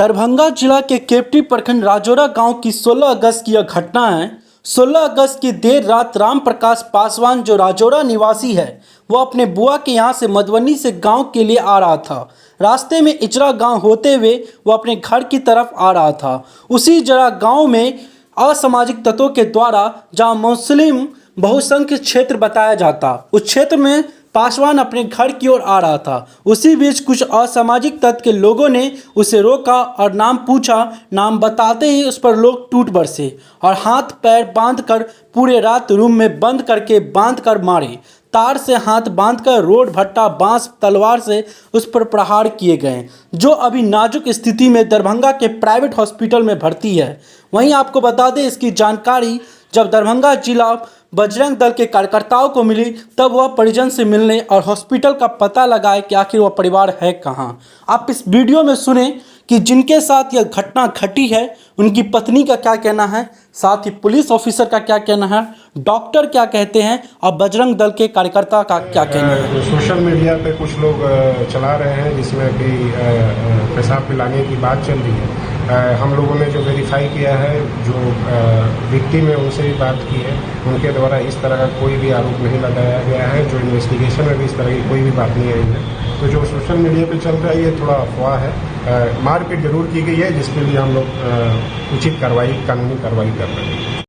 दरभंगा जिला के केवटी प्रखंड राजौरा गांव की 16 अगस्त की यह घटना है। 16 अगस्त की देर रात राम प्रकाश पासवान जो राजौरा निवासी है वो अपने बुआ के यहाँ से मधुबनी से गांव के लिए आ रहा था। रास्ते में इजरा गांव होते हुए वो अपने घर की तरफ आ रहा था। उसी इजरा गांव में असामाजिक तत्वों के द्वारा जहां मुस्लिम बहुसंख्यक क्षेत्र बताया जाता, उस क्षेत्र में पासवान अपने घर की ओर आ रहा था। उसी बीच कुछ असामाजिक तत्व के लोगों ने उसे रोका और नाम पूछा। नाम बताते ही उस पर लोग टूट बरसे और हाथ पैर बांधकर पूरे रात रूम में बंद करके बांधकर मारे। तार से हाथ बांधकर रोड भट्टा बांस तलवार से उस पर प्रहार किए गए, जो अभी नाजुक स्थिति में दरभंगा के प्राइवेट हॉस्पिटल में भर्ती है। वहीं आपको बता दें, इसकी जानकारी जब दरभंगा जिला बजरंग दल के कार्यकर्ताओं को मिली तब वह परिजन से मिलने और हॉस्पिटल का पता लगाए कि आखिर वह परिवार है कहां। आप इस वीडियो में सुने कि जिनके साथ यह घटना घटी है उनकी पत्नी का क्या कहना है, साथ ही पुलिस ऑफिसर का क्या कहना है, डॉक्टर क्या कहते हैं और बजरंग दल के कार्यकर्ता का क्या कहना है। सोशल मीडिया पे कुछ लोग चला रहे हैं जिसमें कि पेशाब पिलाने की बात चल रही है। हम लोगों ने जो वेरीफाई किया है, जो विक्टिम है उनसे भी बात की है, उनके द्वारा इस तरह का कोई भी आरोप नहीं लगाया गया है। जो इन्वेस्टिगेशन में भी इस तरह की कोई भी बात नहीं आई है। तो जो सोशल मीडिया पे चल रहा है ये थोड़ा अफवाह है। मारपीट जरूर की गई है जिसके लिए हम लोग उचित कार्रवाई, कानूनी कार्रवाई कर रहे हैं।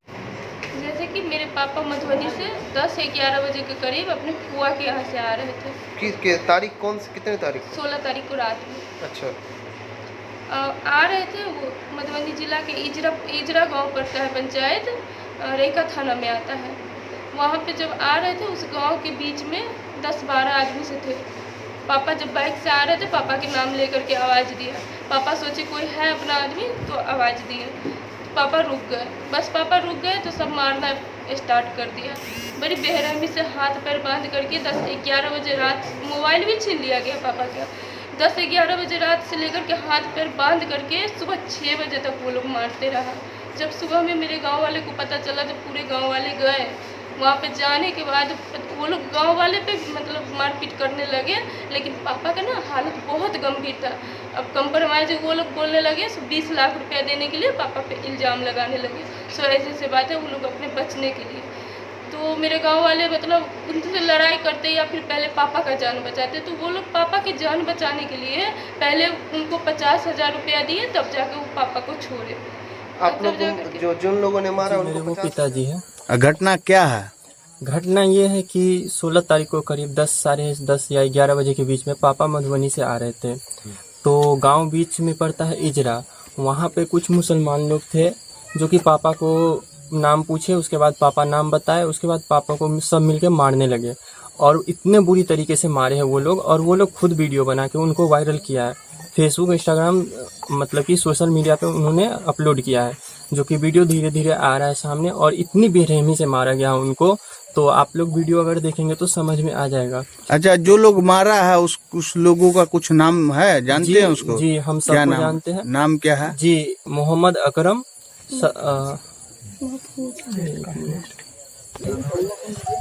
जैसे कि मेरे पापा मधुबनी से 10 से 11 बजे के करीब अपने फुआ के यहाँ से आ रहे थे। किस तारीख, कौन सी, कितने तारीख? 16 तारीख को रात में। अच्छा। आ रहे थे। वो मधुबनी जिला के इजरा गांव पड़ता है, पंचायत रेखा थाना में आता है। वहाँ पे जब आ रहे थे उस गांव के बीच में 10-12 आदमी से थे। पापा जब बाइक से आ रहे थे, पापा के नाम लेकर के आवाज़ दिया। पापा सोचे कोई है अपना आदमी, तो आवाज़ दिए। पापा रुक गए। बस पापा रुक गए तो सब मारना स्टार्ट कर दिया। बड़ी बेरहमी से हाथ पैर बांध करके 10-11 बजे रात मोबाइल भी छीन लिया गया पापा का। 10-11 बजे रात से लेकर के हाथ पैर बांध करके सुबह 6 बजे तक वो लोग मारते रहा। जब सुबह में मेरे गांव वाले को पता चला, जब पूरे गांव वाले गए वहाँ पे, जाने के बाद वो लोग गांव वाले पे मतलब मारपीट करने लगे। लेकिन पापा का ना हालत बहुत गंभीर था। अब कंप्रोमाइज वो लोग बोलने लगे, 20 लाख रुपया देने के लिए पापा पे इल्ज़ाम लगाने लगे। सो ऐसे बात है, वो लोग अपने बचने के लिए। तो मेरे गांव वाले मतलब उनसे लड़ाई करते या फिर पहले पापा का जान बचाते। तो वो लोग पापा की जान बचाने के लिए पहले उनको 50,000 रुपया दिए, तब जाके वो पापा को छोड़े। आप लोग जिन लोगों ने मारा उनको पिताजी है। घटना क्या है? घटना ये है कि 16 तारीख को करीब 10, साढ़े 10 या 11 बजे के बीच में पापा मधुबनी से आ रहे थे। तो गांव बीच में पड़ता है इजरा। वहाँ पे कुछ मुसलमान लोग थे जो कि पापा को नाम पूछे, उसके बाद पापा नाम बताए, उसके बाद पापा को सब मिलके मारने लगे और इतने बुरी तरीके से मारे हैं वो लोग। और वो लोग खुद वीडियो बना के उनको वायरल किया है, फेसबुक, इंस्टाग्राम, मतलब कि सोशल मीडिया पे उन्होंने अपलोड किया है, जो कि वीडियो धीरे धीरे आ रहा है सामने। और इतनी बेरहमी से मारा गया उनको, तो आप लोग वीडियो अगर देखेंगे तो समझ में आ जाएगा। अच्छा, जो लोग मारा है उस लोगों का कुछ नाम है, जानते हैं उसको? जी, हम सबको जानते हैं। नाम क्या है? जी, मोहम्मद अकरम,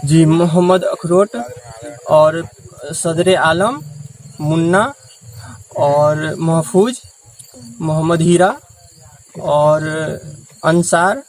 जी मोहम्मद अखरोट और सदरे आलम, मुन्ना और महफूज, मोहम्मद हीरा और अंसार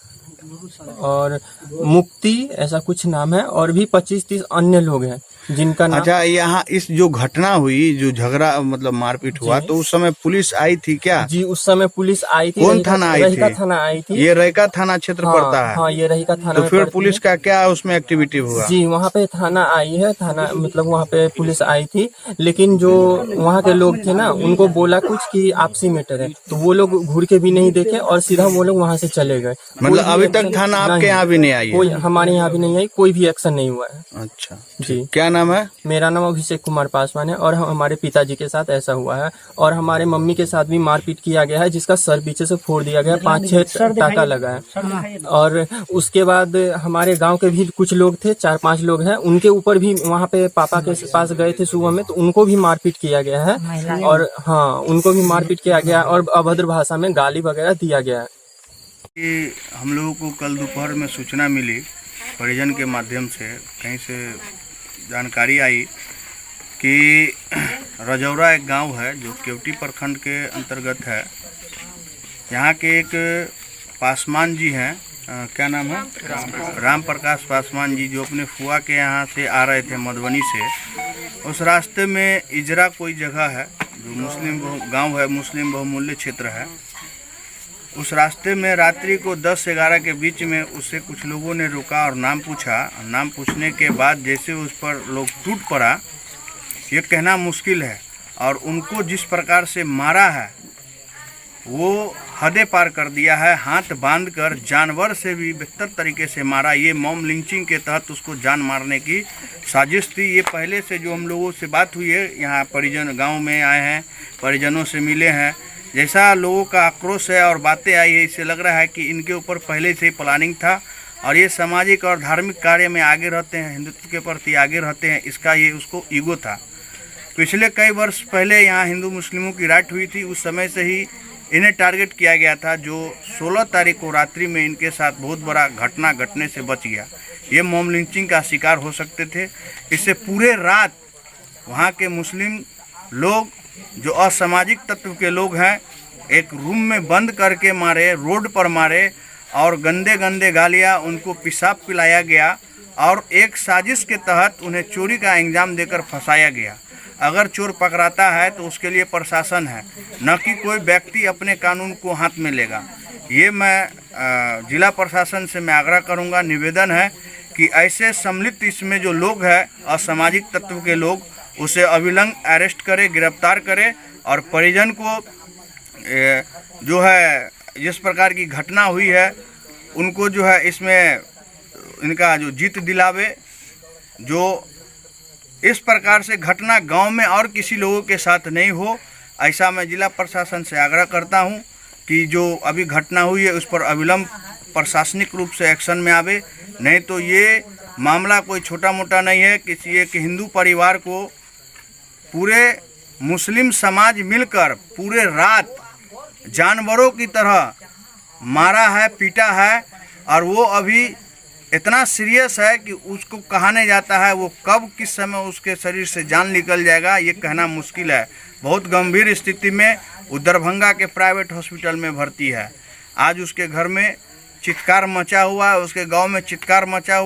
और मुक्ति, ऐसा कुछ नाम है। और भी 25-30 अन्य लोग हैं जिनका नाम। अच्छा, यहाँ इस जो घटना हुई, जो झगड़ा मतलब मारपीट हुआ, तो उस समय पुलिस आई थी क्या? जी, उस समय पुलिस आई थी। कौन थाना आई थी? रहिका थाना आई थी। ये रहिका थाना क्षेत्र पड़ता है। हाँ, ये रहिका थाना। तो फिर पुलिस का क्या उसमें एक्टिविटी हुआ? जी, वहाँ पे थाना आई है, थाना मतलब वहाँ पे पुलिस आई थी। लेकिन जो वहाँ के लोग थे ना, उनको बोला कुछ कि आपसी मैटर है, तो वो लोग घूर के भी नहीं देखे और सीधा वो लोग वहाँ से चले गए। मतलब अभी तक थाना आपके यहाँ भी नहीं आई है? कोई हमारे यहाँ भी नहीं आई, कोई भी एक्शन नहीं हुआ है। अच्छा जी। क्या नाम है? मेरा नाम अभिषेक कुमार पासवान है। और हमारे पिताजी के साथ ऐसा हुआ है और हमारे मम्मी के साथ भी मारपीट किया गया है, जिसका सर पीछे से फोड़ दिया गया, 5-6 टाका लगा है। और उसके बाद हमारे गांव के भी कुछ लोग थे, 4-5 लोग हैं, उनके ऊपर भी वहां पे पापा के पास गए थे सुबह में, तो उनको भी मारपीट किया गया है। और हाँ, उनको भी मारपीट किया गया और अभद्र भाषा में गाली वगैरह दिया गया है। हम लोगों को कल दोपहर में सूचना मिली, परिजन के माध्यम से कहीं से जानकारी आई कि राजौरा एक गांव है जो केवटी प्रखंड के अंतर्गत है। यहाँ के एक पासवान जी हैं, क्या नाम है, राम प्रकाश पासवान जी, जो अपने फुआ के यहाँ से आ रहे थे मधुबनी से। उस रास्ते में इजरा कोई जगह है जो मुस्लिम गांव है, मुस्लिम बहुमूल्य क्षेत्र है। उस रास्ते में रात्रि को 10-11 के बीच में उससे कुछ लोगों ने रुका और नाम पूछा। नाम पूछने के बाद जैसे उस पर लोग टूट पड़ा, ये कहना मुश्किल है। और उनको जिस प्रकार से मारा है वो हदें पार कर दिया है। हाथ बांधकर जानवर से भी बेहतर तरीके से मारा। ये मॉब लिंचिंग के तहत उसको जान मारने की साजिश थी। ये पहले से जो हम लोगों से बात हुई है, यहाँ परिजन गांव में आए हैं, परिजनों से मिले हैं, जैसा लोगों का आक्रोश है और बातें आई है, इससे लग रहा है कि इनके ऊपर पहले से ही प्लानिंग था और ये सामाजिक और धार्मिक कार्य में आगे रहते हैं, हिंदुत्व के प्रति आगे रहते हैं। इसका ये उसको ईगो था। पिछले कई वर्ष पहले यहाँ हिंदू मुस्लिमों की राइट हुई थी, उस समय से ही इन्हें टारगेट किया गया था, जो 16 तारीख को रात्रि में इनके साथ बहुत बड़ा घटना घटने से बच गया। ये मॉब लिंचिंग का शिकार हो सकते थे। इससे पूरे रात वहाँ के मुस्लिम लोग जो असामाजिक तत्व के लोग हैं, एक रूम में बंद करके मारे, रोड पर मारे और गंदे गंदे गालियाँ, उनको पेशाब पिलाया गया और एक साजिश के तहत उन्हें चोरी का इंजाम देकर फंसाया गया। अगर चोर पकड़ाता है तो उसके लिए प्रशासन है, न कि कोई व्यक्ति अपने कानून को हाथ में लेगा। ये मैं जिला प्रशासन से मैं आग्रह करूंगा, निवेदन है कि ऐसे सम्मिलित इसमें जो लोग हैं, असामाजिक तत्व के लोग, उसे अविलंब अरेस्ट करे, गिरफ्तार करे और परिजन को जो है जिस प्रकार की घटना हुई है उनको जो है इसमें इनका जो जीत दिलावे। जो इस प्रकार से घटना गांव में और किसी लोगों के साथ नहीं हो, ऐसा मैं जिला प्रशासन से आग्रह करता हूं कि जो अभी घटना हुई है उस पर अविलंब प्रशासनिक रूप से एक्शन में आवे। नहीं तो ये मामला कोई छोटा मोटा नहीं है। किसी एक हिंदू परिवार को पूरे मुस्लिम समाज मिलकर पूरे रात जानवरों की तरह मारा है, पीटा है और वो अभी इतना सीरियस है कि उसको कहा नहीं जाता है वो कब किस समय उसके शरीर से जान निकल जाएगा, ये कहना मुश्किल है। बहुत गंभीर स्थिति में वो दरभंगा के प्राइवेट हॉस्पिटल में भर्ती है। आज उसके घर में चित्कार मचा हुआ है, उसके गांव में चित्कार मचा हुआ।